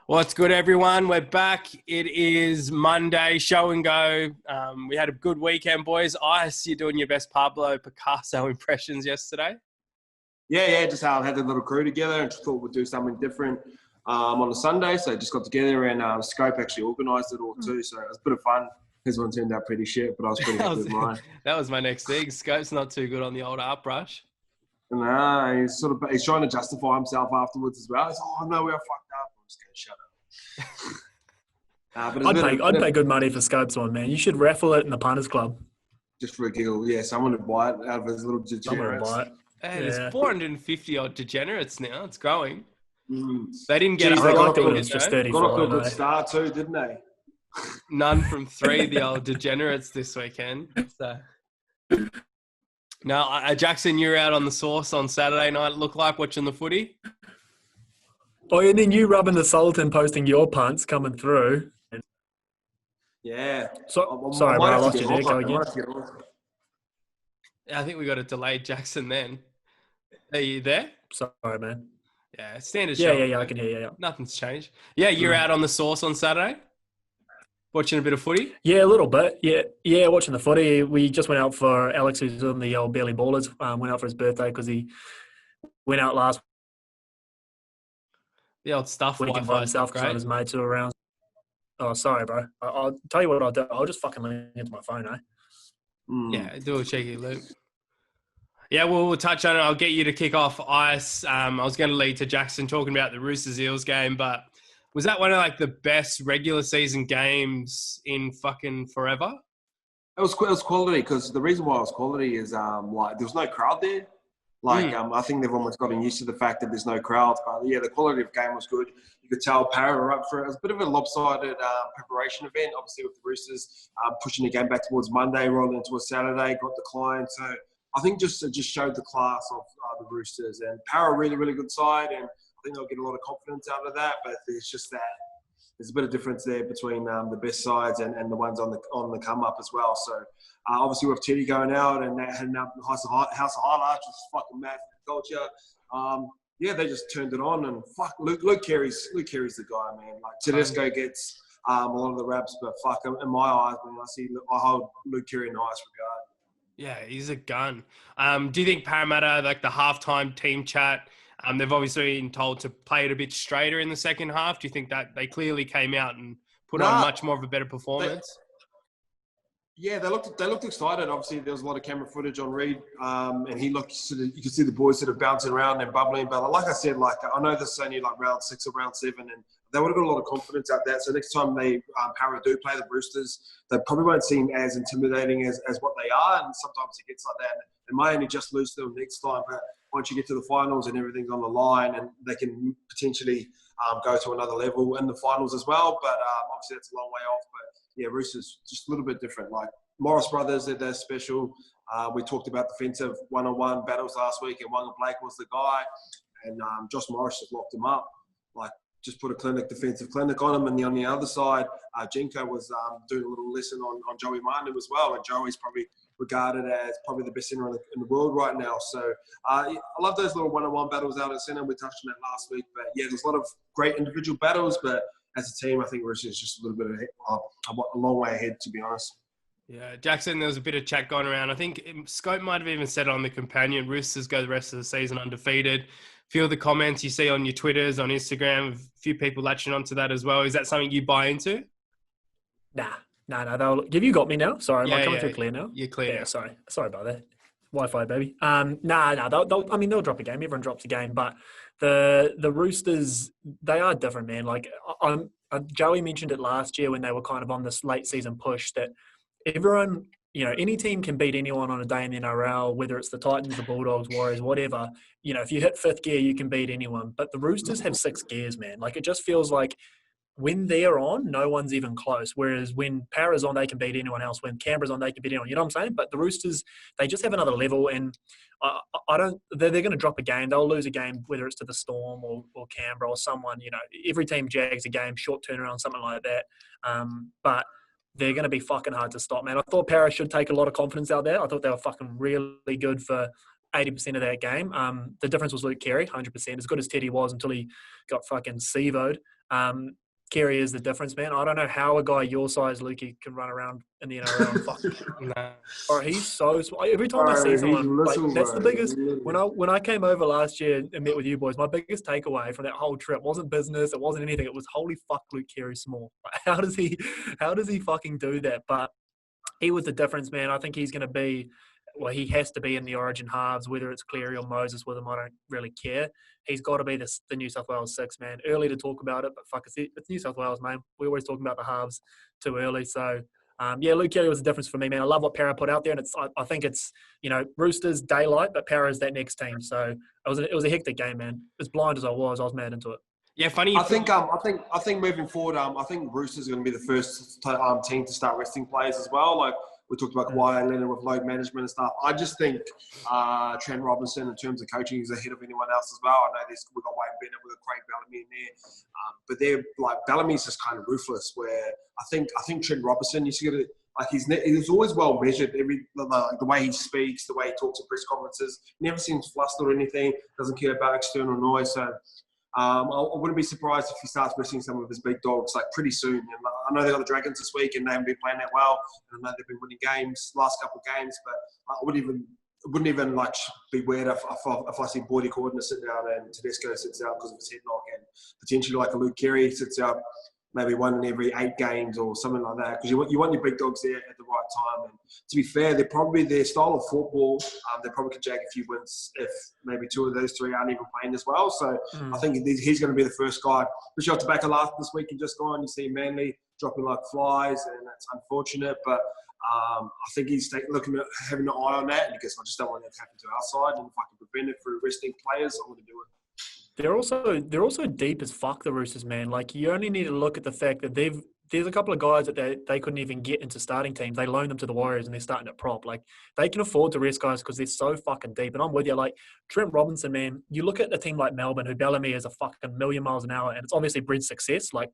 What's good, everyone? We're back. It is Monday, show and go. We had a good weekend, boys. Ice, you're doing your best Pablo Picasso impressions yesterday. Yeah, just had a little crew together and just thought we'd do something different on a Sunday. So just got together and Scope actually organised it all too. So it was a bit of fun. His one turned out pretty shit, but I was pretty happy with mine. That was my next thing. Scope's not too good on the old art brush. Nah, he's trying to justify himself afterwards as well. He's no, we are fucked up. I'm just going to shut up. I'd pay good money for Scope's one, man. You should raffle it in the punters club. Just for a giggle, yeah. Someone would buy it out of his little degenerates. Hey, there's 450 odd degenerates now. It's growing. Mm. They didn't get They liked it when it's just 35. Got off to a good start too, didn't they? None from three, the old degenerates this weekend. So. Now, Jackson, you're out on the sauce on Saturday night, it looked like, watching the footy. Oh, and then you rubbing the salt and posting your punts coming through. Yeah. Sorry, bro, I lost you there. Go again. I think we got a delayed Jackson then. Are you there? Sorry, man. Yeah, standard show. Yeah, I can hear you. Yeah. Nothing's changed. Yeah, you're out on the sauce on Saturday? Watching a bit of footy? Yeah, a little bit. Yeah, watching the footy. We just went out for Alex, who's on the old Barely Ballers, went out for his birthday because he went out last the old stuff weekend by himself because his mates were around. Oh, sorry, bro. I'll tell you what I'll do. I'll just fucking link into my phone, eh? Yeah, do a cheeky loop. Yeah, we'll touch on it. I'll get you to kick off Ice. I was going to lead to Jackson talking about the Roosters Eels game, but was that one of the best regular season games in fucking forever? It was quality because the reason why it was quality is there was no crowd there. I think they've almost gotten used to the fact that there's no crowds. But yeah, the quality of the game was good. You could tell Parra were up for it. It was a bit of a lopsided preparation event, obviously with the Roosters pushing the game back towards Monday, rolling into a Saturday, got declined. So I think it just showed the class of the Roosters. And Parra, really, really good side. And I think they'll get a lot of confidence out of that. But it's just that there's a bit of difference there between the best sides and the ones on the come up as well. So obviously with Teddy going out and that heading up House of Highlights, which is fucking mad for the culture. They just turned it on and fuck Luke Carey's the guy, man. Tedesco gets a lot of the raps, but fuck in my eyes, man, I hold Luke Carey in the highest regard. Yeah, he's a gun. Do you think Parramatta, the halftime team chat? They've obviously been told to play it a bit straighter in the second half. Do you think that they clearly came out and put on much more of a better performance? They looked excited. Obviously, there was a lot of camera footage on Reed, and he looked you could see the boys sort of bouncing around and bubbling. But like I said, I know this is only round 6 or round 7, and they would have got a lot of confidence out there. So next time they Parra do play the Roosters, they probably won't seem as intimidating as what they are. And sometimes it gets like that. They might only just lose to them next time, but once you get to the finals and everything's on the line, and they can potentially go to another level in the finals as well. But obviously that's a long way off. But yeah, Roosters just a little bit different. Morris brothers, they're special. We talked about defensive one-on-one battles last week, and Wanga Blake was the guy, and Josh Morris just locked him up. Just put a defensive clinic on him, and on the other side, Jenko was doing a little lesson on Joey Martin as well, and Joey's probably regarded as probably the best centre in the world right now. So I love those little one-on-one battles out at centre. We touched on that last week, but yeah, there's a lot of great individual battles, but as a team, I think Roosters just a little bit a long way ahead, to be honest. Yeah, Jackson, there was a bit of chat going around. I think Scope might have even said on the companion, Roosters go the rest of the season undefeated. A few of the comments you see on your Twitters, on Instagram, a few people latching onto that as well. Is that something you buy into? Nah. Have you got me now? Sorry, am I coming through clear now? You're clear. Yeah, sorry about that. Wi-Fi, baby. They'll drop a game. Everyone drops a game, but the Roosters, they are different, man. Joey mentioned it last year when they were kind of on this late season push that everyone, any team can beat anyone on a day in the NRL, whether it's the Titans, the Bulldogs, Warriors, whatever. If you hit 5th gear, you can beat anyone. But the Roosters have 6 gears, man. It just feels like when they're on, no one's even close. Whereas when Parra's on, they can beat anyone else. When Canberra's on, they can beat anyone. You know what I'm saying? But the Roosters, they just have another level. And they're going to drop a game. They'll lose a game, whether it's to the Storm or Canberra or someone. Every team jags a game, short turnaround, something like that. But they're going to be fucking hard to stop, man. I thought Parra should take a lot of confidence out there. I thought they were fucking really good for 80% of that game. The difference was Luke Keary, 100%. As good as Teddy was until he got fucking Sevo'd. Keary is the difference, man. I don't know how a guy your size, Lukey, can run around in the NRL and fuck. Nah. Or he's so every time I see someone, like, that's the biggest. When I came over last year and met with you boys, my biggest takeaway from that whole trip wasn't business, it wasn't anything. It was holy fuck, Luke Keary's small. Like, how does he fucking do that? But he was the difference, man. I think he's going to be. Well, he has to be in the Origin halves, whether it's Cleary or Moses with him, I don't really care. He's got to be the New South Wales 6, man. Early to talk about it, but fuck, it's New South Wales, man. We're always talking about the halves too early. So, Luke Keary was the difference for me, man. I love what Parra put out there, and I think it's, Roosters, daylight, but Parra is that next team. So it was a hectic game, man. As blind as I was mad into it. Yeah, funny. I think moving forward, I think Roosters are going to be the first team to start resting players as well. Like we talked about Kawhi Leonard with load management and stuff. I just think Trent Robinson, in terms of coaching, is ahead of anyone else as well. I know we've got Wayne Bennett, we've got Craig Bellamy in there, but they're like Bellamy's just kind of ruthless. Where I think Trent Robinson, you see it. Like he's always well measured. The way he speaks, the way he talks at press conferences, never seems flustered or anything. Doesn't care about external noise. So I wouldn't be surprised if he starts missing some of his big dogs like pretty soon. And I know they got the Dragons this week, and they haven't been playing that well. And I know they've been winning games last couple of games, but I wouldn't even like be weird if I see Boydie Cordner sit down and Tedesco sits out because of his head knock, and potentially like a Luke Keary sits out maybe 1 in every 8 games or something like that, because you want your big dogs there at the right time. And to be fair, they're probably their style of football. They probably could jag a few wins if maybe 2 of those 3 aren't even playing as well. So I think he's going to be the first guy. Especially off the back of last this week and just gone, you see Manly dropping like flies, and that's unfortunate. But I think he's looking at having an eye on that, and I guess I just don't want that to happen to our side. And if I can prevent it through resting players, I'm going to do it. They're also deep as fuck, the Roosters, man. Like, you only need to look at the fact that there's a couple of guys that they couldn't even get into starting teams. They loaned them to the Warriors and they're starting at prop. Like, they can afford to rest guys because they're so fucking deep. And I'm with you. Like, Trent Robinson, man, you look at a team like Melbourne, who Bellamy is a fucking million miles an hour, and it's obviously bred success, like,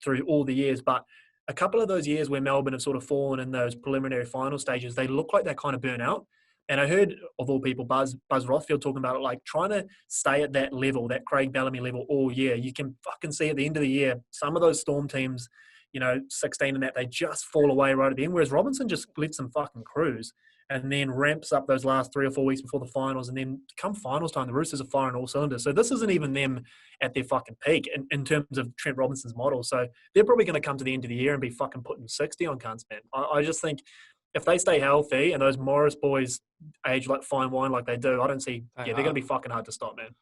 through all the years. But a couple of those years where Melbourne have sort of fallen in those preliminary final stages, they look like they're kind of burnt out. And I heard, of all people, Buzz Rothfield talking about it, like trying to stay at that level, that Craig Bellamy level all year. You can fucking see at the end of the year, some of those Storm teams, 16 and that, they just fall away right at the end. Whereas Robinson just lets them fucking cruise and then ramps up those last 3 or 4 weeks before the finals. And then come finals time, the Roosters are firing all cylinders. So this isn't even them at their fucking peak in terms of Trent Robinson's model. So they're probably going to come to the end of the year and be fucking putting 60 on cunts, man. I just think if they stay healthy and those Morris boys age like fine wine like they do, I don't see – they're going to be fucking hard to stop, man.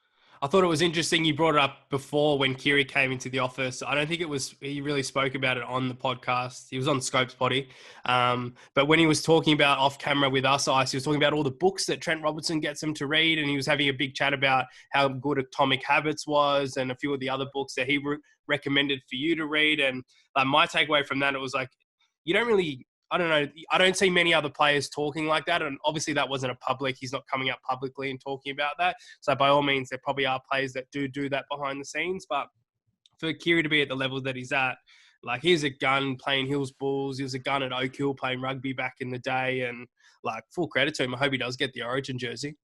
I thought it was interesting you brought it up before when Keary came into the office. I don't think he really spoke about it on the podcast. He was on Scopes Potty. But when he was talking about off camera with us, Ice, he was talking about all the books that Trent Robinson gets him to read, and he was having a big chat about how good Atomic Habits was and a few of the other books that he recommended for you to read. And my takeaway from that, it was like, you don't really – I don't know. I don't see many other players talking like that. And obviously that wasn't a public. He's not coming out publicly and talking about that. So by all means, there probably are players that do that behind the scenes. But for Keary to be at the level that he's at, like, he's a gun playing Hills Bulls. He was a gun at Oak Hill playing rugby back in the day. And like, full credit to him. I hope he does get the Origin jersey.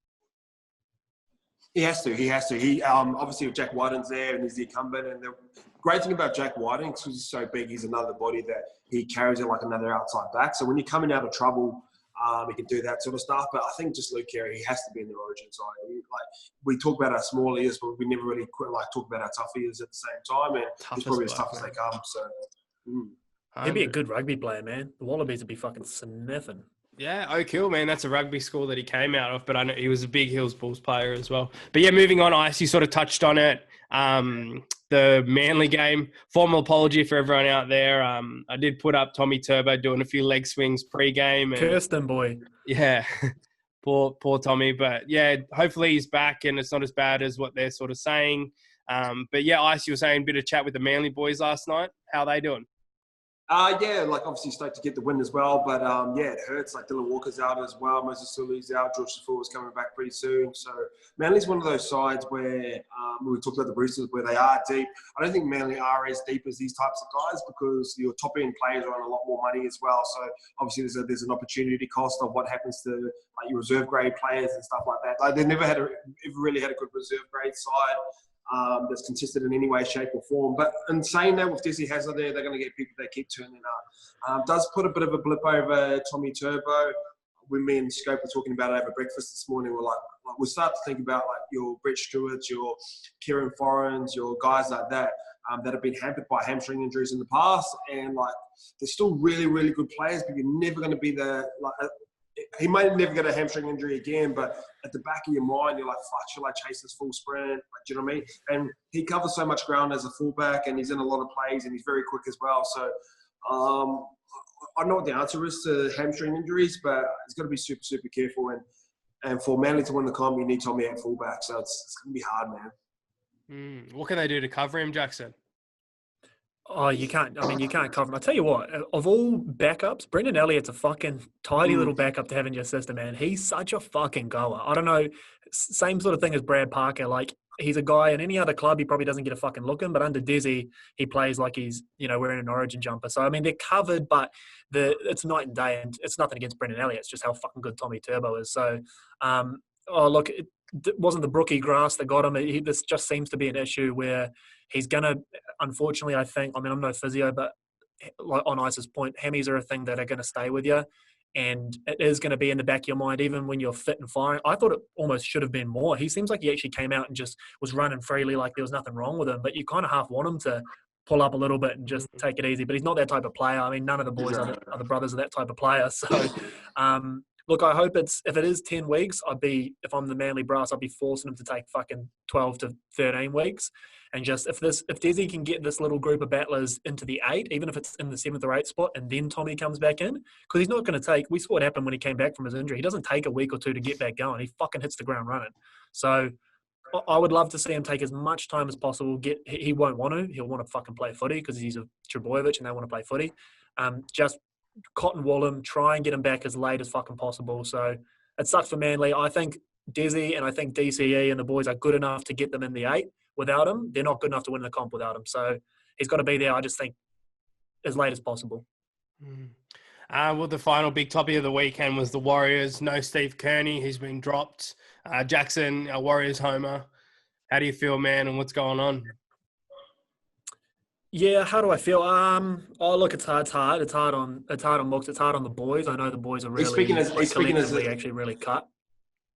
He has to. He obviously Jack Whiting's there and he's the incumbent. And the great thing about Jack Whiting, because he's so big, he's another body that he carries it like another outside back. So when you're coming out of trouble, he can do that sort of stuff. But I think just Luke Keary, he has to be in the Origin side. We talk about our small ears, but we never really talk about our tough ears at the same time. And he's probably as tough as they come. So he'd be a good rugby player, man. The Wallabies would be fucking sniffing. Yeah, Oak Hill, man. That's a rugby school that he came out of, but I know he was a big Hills Bulls player as well. But yeah, moving on, Ice, you sort of touched on it. The Manly game, formal apology for everyone out there. I did put up Tommy Turbot doing a few leg swings pre-game. Kirsten, boy. Yeah, poor Tommy. But yeah, hopefully he's back and it's not as bad as what they're sort of saying. But yeah, Ice, you were saying a bit of chat with the Manly boys last night. How are they doing? Yeah, like obviously stoked to get the win as well, but yeah, it hurts. Like Dylan Walker's out as well, Moses Sulu's out, George Defoe is coming back pretty soon. So Manly's one of those sides where we talked about the Roosters, where they are deep. I don't think Manly are as deep as these types of guys because your top end players are on a lot more money as well. So obviously there's an opportunity cost of what happens to like your reserve grade players and stuff like that. Like they've never really had a good reserve grade side. That's consistent in any way, shape, or form. But in saying that, with Desi Hazard there, they're going to get people that keep turning up. Does put a bit of a blip over Tommy Turbo. When me and Scope were talking about it over breakfast this morning, we're like we start to think about like your Brett Stewarts, your Kieran Forens, your guys like that that have been hampered by hamstring injuries in the past, and like they're still really, really good players, but you're never going to be he might never get a hamstring injury again, but at the back of your mind, you're like, fuck, shall I chase this full sprint? Like, do you know what I mean? And he covers so much ground as a fullback, and he's in a lot of plays, and he's very quick as well. So I know what the answer is to hamstring injuries, but he's got to be super, super careful. And for Manly to win the comp, you need Tommy at fullback. So it's going to be hard, man. What can they do to cover him, Jackson? Oh, you can't. I mean, you can't cover him. I tell you what, of all backups, Brendan Elliott's a fucking tidy little backup to have in your system, man. He's such a fucking goer. I don't know. Same sort of thing as Brad Parker. Like, he's a guy in any other club, he probably doesn't get a fucking look in, but under Desi, he plays like he's, wearing an Origin jumper. So, I mean, they're covered, but it's night and day, and it's nothing against Brendan Elliott. It's just how fucking good Tommy Turbo is. So, look, it wasn't the brookie grass that got him. This just seems to be an issue where he's going to, unfortunately, I think, I mean, I'm no physio, but like on Ice's point, hammies are a thing that are going to stay with you. And it is going to be in the back of your mind, even when you're fit and firing. I thought it almost should have been more. He seems like he actually came out and just was running freely like there was nothing wrong with him. But you kind of half want him to pull up a little bit and just take it easy. But he's not that type of player. I mean, none of the boys are the brothers are that type of player. So, look, I hope if it is 10 weeks, if I'm the Manly brass, I'd be forcing him to take fucking 12 to 13 weeks. And just if Desi can get this little group of battlers into the 8, even if it's in the 7th or 8th spot, and then Tommy comes back in, because he's not going to take. We saw what happened when he came back from his injury. He doesn't take a week or two to get back going. He fucking hits the ground running. So I would love to see him take as much time as possible. He won't want to. He'll want to fucking play footy because he's a Trebojevic and they want to play footy. Just cotton wool him, try and get him back as late as fucking possible. So it sucks for Manly. I think Desi and I think DCE and the boys are good enough to get them in the 8. Without him, they're not good enough to win the comp without him. So he's got to be there, I just think, as late as possible. Well, the final big topic of the weekend was the Warriors. No Steve Kearney. He's been dropped. Jackson, our Warriors homer. How do you feel, man, and what's going on? Yeah, how do I feel? Look, it's hard. It's hard. It's hard on Mooks. It's hard on the boys. I know the boys are really actually really cut.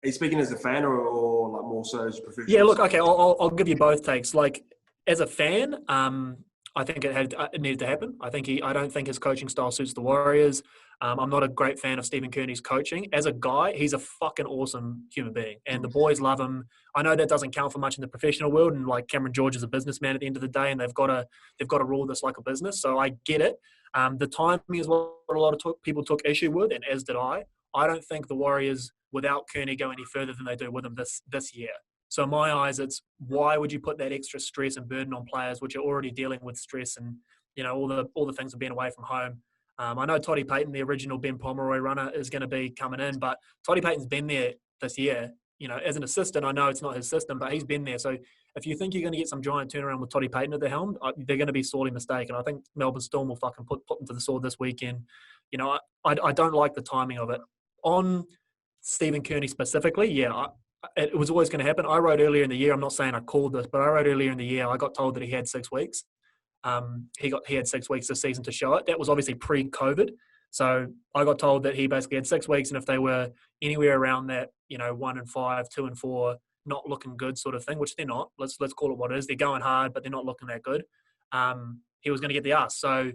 Are you speaking as a fan or like more so as a professional? Yeah, look, okay, I'll give you both takes. Like, as a fan, I think it needed to happen. I don't think his coaching style suits the Warriors. I'm not a great fan of Stephen Kearney's coaching. As a guy, he's a fucking awesome human being, and the boys love him. I know that doesn't count for much in the professional world, and like Cameron George is a businessman at the end of the day, and they've got to rule this like a business. So I get it. The timing is what a lot of people took issue with, and as did I. I don't think the Warriors, without Kearney, go any further than they do with him this year. So in my eyes, it's why would you put that extra stress and burden on players which are already dealing with stress and all the things of being away from home. I know Toddy Payton, the original Ben Pomeroy runner, is going to be coming in, but Toddy Payton's been there this year. As an assistant, I know it's not his system, but he's been there. So if you think you're going to get some giant turnaround with Toddy Payton at the helm, they're going to be sorely mistaken. I think Melbourne Storm will fucking put them to the sword this weekend. I don't like the timing of it. On Stephen Kearney specifically, yeah, it was always going to happen. I wrote earlier in the year, I'm not saying I called this, but I wrote earlier in the year, I got told that he had 6 weeks. He had 6 weeks this season to show it. That was obviously pre-COVID. So I got told that he basically had 6 weeks, and if they were anywhere around that, 1-5, 2-4, not looking good sort of thing, which they're not. Let's call it what it is. They're going hard, but they're not looking that good. He was going to get the ass. So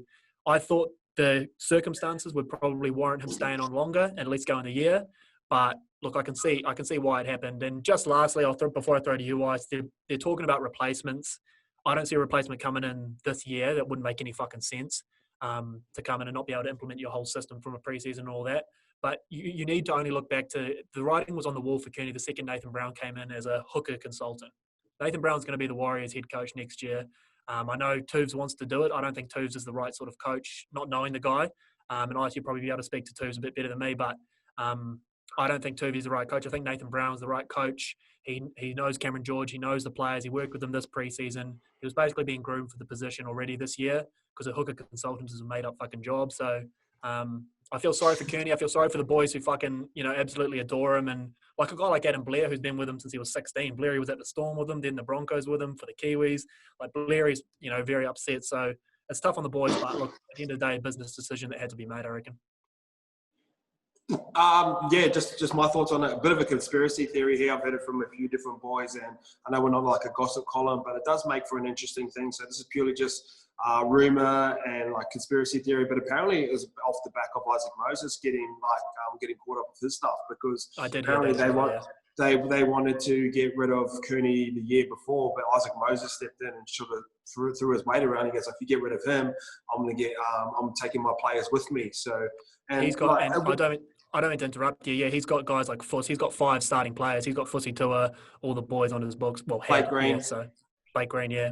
I thought the circumstances would probably warrant him staying on longer and at least going a year. But look, I can see why it happened. And just lastly, before I throw to you, Ice, they're talking about replacements. I don't see a replacement coming in this year. That wouldn't make any fucking sense to come in and not be able to implement your whole system from a preseason and all that. But you need to only look back to the writing was on the wall for Kearney the second Nathan Brown came in as a hooker consultant. Nathan Brown's going to be the Warriors head coach next year. I know Toovs wants to do it. I don't think Toovs is the right sort of coach, not knowing the guy. And I should probably be able to speak to Toovs a bit better than me, but I don't think Toovs is the right coach. I think Nathan Brown's the right coach. He knows Cameron George. He knows the players. He worked with them this preseason. He was basically being groomed for the position already this year because the hooker consultants is a made-up fucking job. So I feel sorry for Kearney. I feel sorry for the boys who fucking, absolutely adore him. And like a guy like Adam Blair, who's been with him since he was 16. Blair, he was at the Storm with him, then the Broncos with him for the Kiwis. Like Blair is, very upset. So it's tough on the boys. But look, at the end of the day, a business decision that had to be made, I reckon. Just my thoughts on it. A bit of a conspiracy theory here. I've heard it from a few different boys, and I know we're not like a gossip column, but it does make for an interesting thing. So this is purely just rumor and like conspiracy theory. But apparently it was off the back of Isaac Moses getting caught up with his stuff because apparently they wanted to get rid of Cooney the year before, but Isaac Moses stepped in and sort of threw his weight around. He goes, if you get rid of him, I'm taking my players with me. So and he's got. I don't mean to interrupt you. Yeah, he's got guys like Fuss. He's got 5 starting players. He's got Fussy Tua, all the boys on his books. Well, Blake Green. Yeah, so Blake Green, yeah.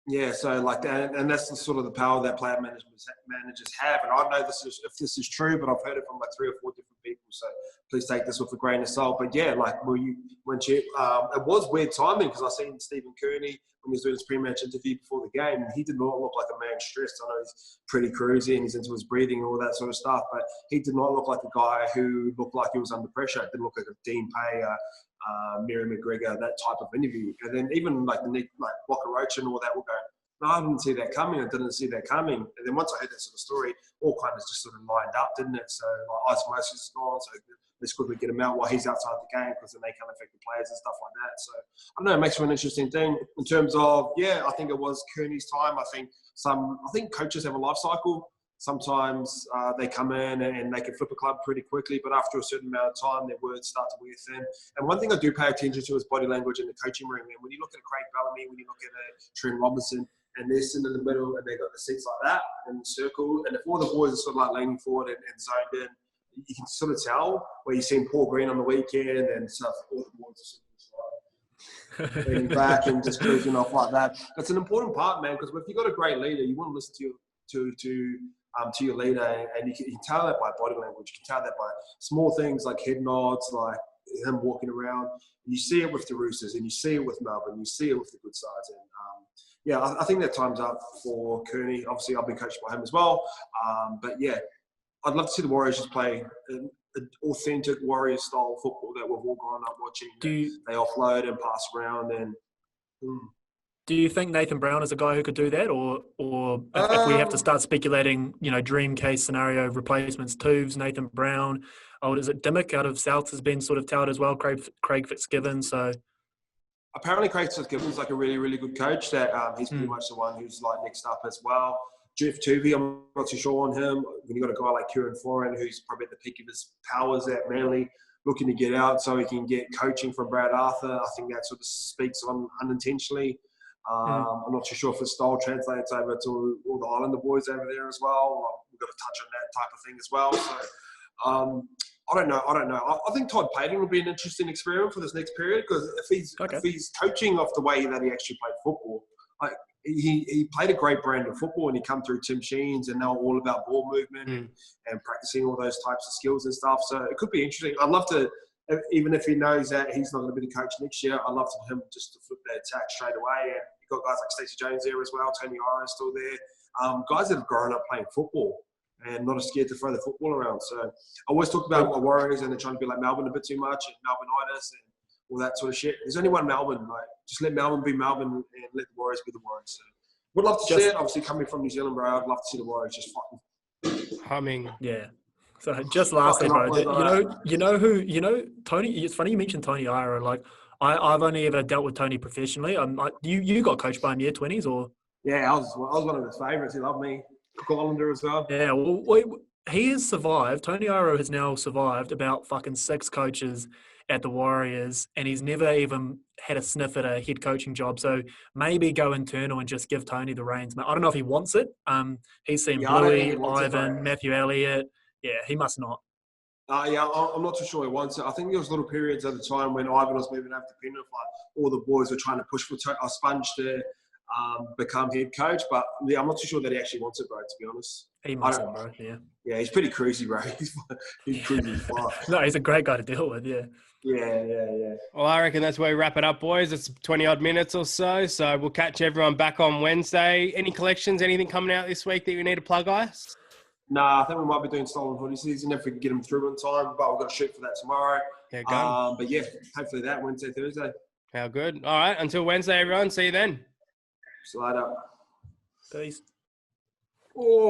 Yeah, so like that, and that's the sort of the power that player managers have. And I know if this is true, but I've heard it from like 3 or 4 different people. So please take this with a grain of salt. But yeah, like it was weird timing because I seen Stephen Kearney when he was doing his pre-match interview before the game, and he did not look like a man stressed. I know he's pretty cruisy and he's into his breathing and all that sort of stuff, but he did not look like a guy who looked like he was under pressure. It didn't look like a Dean Pay, Mary McGregor, that type of interview. And then even like Walker Roach and all that will go, no, I didn't see that coming. And then once I heard that sort of story, all kind of just sort of lined up, didn't it? So like Isaac Moses is gone, so let's quickly get him out while he's outside the game because then they can affect the players and stuff like that. So I don't know, it makes for an interesting thing in terms of, I think it was Kearney's time. I think coaches have a life cycle. Sometimes they come in and they can flip a club pretty quickly, but after a certain amount of time, their words start to wear thin. And one thing I do pay attention to is body language in the coaching room. And when you look at Craig Bellamy, when you look at Trent Robinson, and they're sitting in the middle and they got the seats like that in the circle, and if all the boys are sort of like leaning forward and zoned in, you can sort of tell where you've seen Paul Green on the weekend and stuff. All the boys are sort of leaning back and just cruising off like that. That's an important part, man, because if you've got a great leader, you want to listen to your leader, and you can tell that by body language. You can tell that by small things like head nods, like him walking around. And you see it with the Roosters, and you see it with Melbourne, you see it with the good sides. And I think that time's up for Kearney. Obviously, I've been coached by him as well. But yeah, I'd love to see the Warriors just play an authentic Warriors-style football that we've all grown up watching. They offload and pass around. And do you think Nathan Brown is a guy who could do that, or if we have to start speculating, dream case scenario replacements, Toovs, Nathan Brown, is it Dimmock out of South has been sort of touted as well, Craig Fitzgibbon, so. Apparently Craig Fitzgibbon's like a really, really good coach that he's pretty much the one who's like next up as well. Jeff Tuvey, I'm not too sure on him. When you've got a guy like Kieran Foran, who's probably at the peak of his powers at Manly, looking to get out so he can get coaching from Brad Arthur, I think that sort of speaks on unintentionally. I'm not too sure if his style translates over to all the Islander boys over there as well. We've got to touch on that type of thing as well. So I don't know. I think Todd Payton will be an interesting experiment for this next period because if he's coaching off the way that he actually played football, like he played a great brand of football and he come through Tim Sheens and now all about ball movement and practicing all those types of skills and stuff. So it could be interesting. I'd love to, even if he knows that he's not going to be the coach next year, I'd love for him just to flip that attack straight away. And you've got guys like Stacey Jones there as well, Tony Ira's still there, guys that have grown up playing football and not as scared to throw the football around. So I always talk about the Warriors and they're trying to be like Melbourne a bit too much and Melbourneitis and all that sort of shit. There's only one Melbourne. Like, just let Melbourne be Melbourne and let the Warriors be the Warriors. So would love to see it. Obviously, coming from New Zealand, bro, I'd love to see the Warriors just fucking humming. Yeah. So just lastly, bro, Tony. It's funny you mentioned Tony Ira. Like, I've only ever dealt with Tony professionally. You got coached by him year 20s or? Yeah, I was one of his favourites. He loved me. Cook Islander as well. Yeah, well, he has survived. Tony Iro has now survived about fucking 6 coaches at the Warriors, and he's never even had a sniff at a head coaching job. So maybe go internal and just give Tony the reins. I don't know if he wants it. He's seen Bluey, Ivan, Matthew Elliot. Yeah, he must not. I'm not too sure he wants it. I think there was little periods at the time when Ivan was moving over to Penrith, like all the boys were trying to push for a sponge to become head coach. But yeah, I'm not too sure that he actually wants it, bro, to be honest. He mustn't, bro. Yeah. Yeah, he's pretty cruisy, bro. He's cruisy as fuck. No, he's a great guy to deal with, yeah. Yeah. Well, I reckon that's where we wrap it up, boys. It's 20-odd minutes or so. So we'll catch everyone back on Wednesday. Any collections, anything coming out this week that you need to plug, guys? Nah, I think we might be doing stolen hoodie season if we can get them through in time, but we've got to shoot for that tomorrow. Yeah, go. But yeah, hopefully that Wednesday, Thursday. How good. All right. Until Wednesday, everyone. See you then. Slide up. Peace. Oh.